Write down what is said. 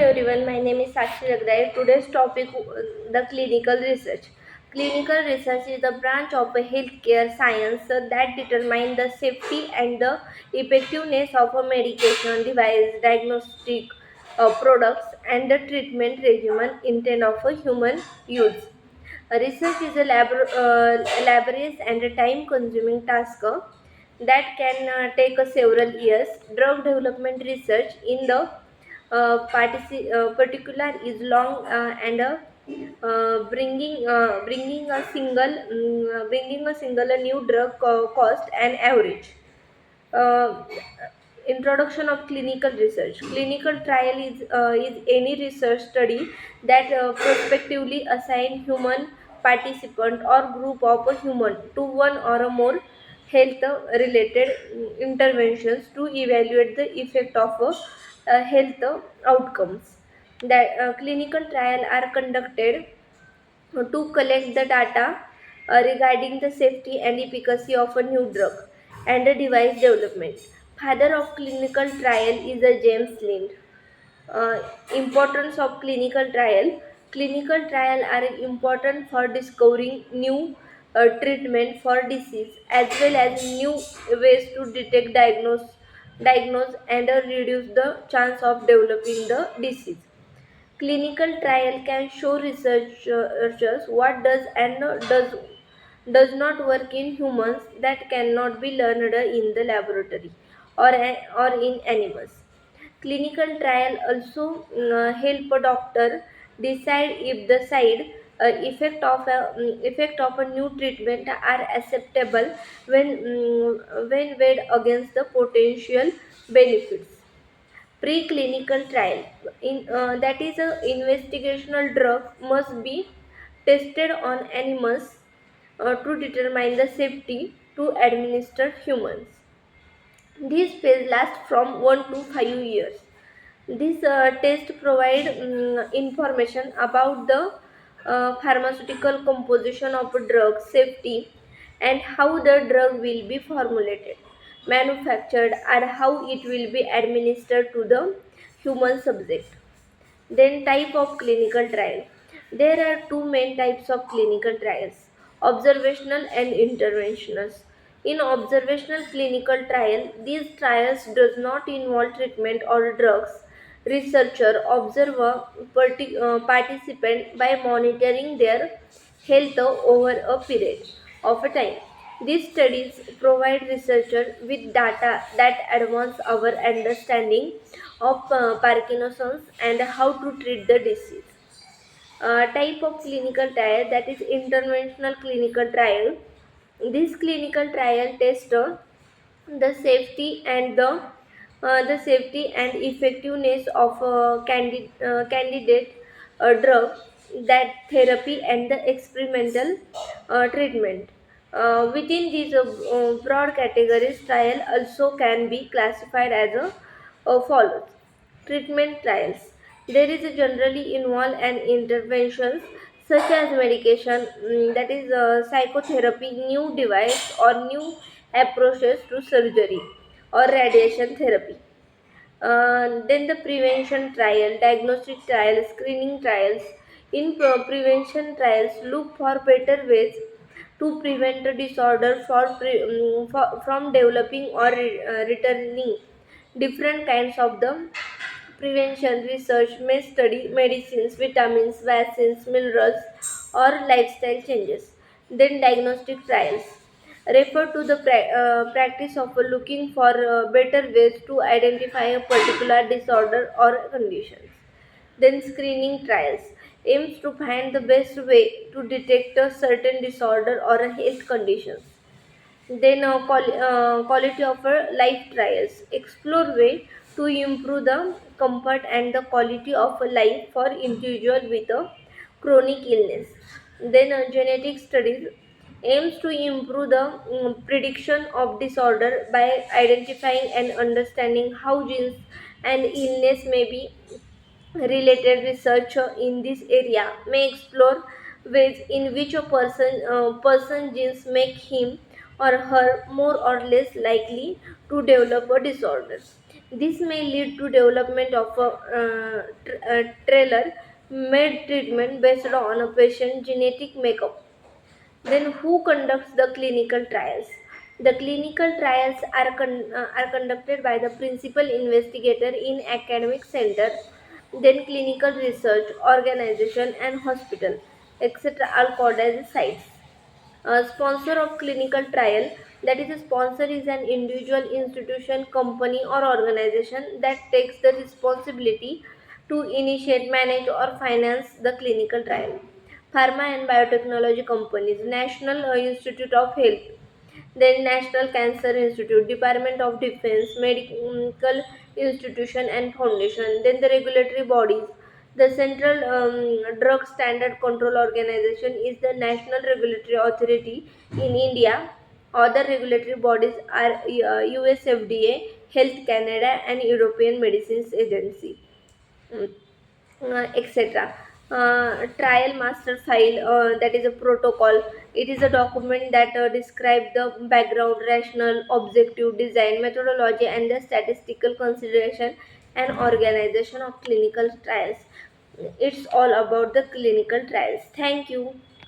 everyone, my name is Sakshi Ragdai. Today's topic the clinical research. Clinical research is the branch of healthcare science that determines the safety and the effectiveness of a medication, device, diagnostic products, and the treatment regimen intended for human use. Research is a laborious and a time-consuming task that can take several years. Drug development research in the particular is long and bringing a single new drug cost and average. Uh, Introduction of clinical research. Clinical trial is any research study that prospectively assign human participant or group of a human to one or a more health related interventions to evaluate the effect of health outcomes. That clinical trial are conducted to collect the data regarding the safety and efficacy of a new drug and a device development. Father of clinical trial is a James Lind. uh, Importance of clinical trial. Clinical trial are important for discovering new treatment for disease as well as new ways to detect, diagnose and reduce the chance of developing the disease. Clinical trial can show researchers what does and does not work in humans that cannot be learned in the laboratory or in animals. Clinical trial also help a doctor decide if the side effect of a new treatment are acceptable when weighed against the potential benefits. Preclinical trial that is a investigational drug must be tested on animals to determine the safety to administer humans. This phase lasts from 1 to 5 years. This test provide information about the pharmaceutical composition of a drug, safety, and how the drug will be formulated, manufactured, and how it will be administered to the human subject. Then type of clinical trial. There are two main types of clinical trials: observational and interventional. In observational clinical trial, these trials does not involve treatment or drugs. Researcher observe a participant by monitoring their health over a period of a time. These studies provide researchers with data that advance our understanding of Parkinson's and how to treat the disease. Type of clinical trial, that is interventional clinical trial. This clinical trial tests the safety and the safety and effectiveness of a candidate drug, that therapy and the experimental treatment. Within these broad categories, trial also can be classified as follows. Treatment trials. There is a generally involve an interventions such as medication, that is psychotherapy, new device or new approaches to surgery or radiation therapy. Then the prevention trial, diagnostic trial, screening trials. In prevention trials, look for better ways to prevent a disorder from developing or returning. Different kinds of the prevention research may study medicines, vitamins, vaccines, minerals, or lifestyle changes. Then diagnostic trials refer to the practice of looking for better ways to identify a particular disorder or conditions. Then screening trials aims to find the best way to detect a certain disorder or a health conditions. Then quality of life trials explore way to improve the comfort and the quality of life for individual with a chronic illness. Then genetic studies aims to improve the prediction of disorder by identifying and understanding how genes and illness may be related. Research in this area may explore ways in which a person genes make him or her more or less likely to develop a disorder. This may lead to development of a trailer made treatment based on a patient genetic makeup. Then, who conducts the clinical trials? The clinical trials are conducted by the principal investigator in academic center, then clinical research organization and hospital, etc. are called as sites. A sponsor of clinical trial, that is, a sponsor is an individual, institution, company, or organization that takes the responsibility to initiate, manage, or finance the clinical trial. Pharma and biotechnology companies, National Institute of Health, then National Cancer Institute, Department of Defense, medical institution and foundation, then the regulatory bodies. The Central Drug Standard Control Organization is the national regulatory authority in India. Other regulatory bodies are US FDA, Health Canada, and European Medicines Agency. Mm, etc. Trial master file, that is a protocol. It is a document that describes the background, rational, objective design, methodology, and the statistical consideration and organization of clinical trials. It's all about the clinical trials. Thank you.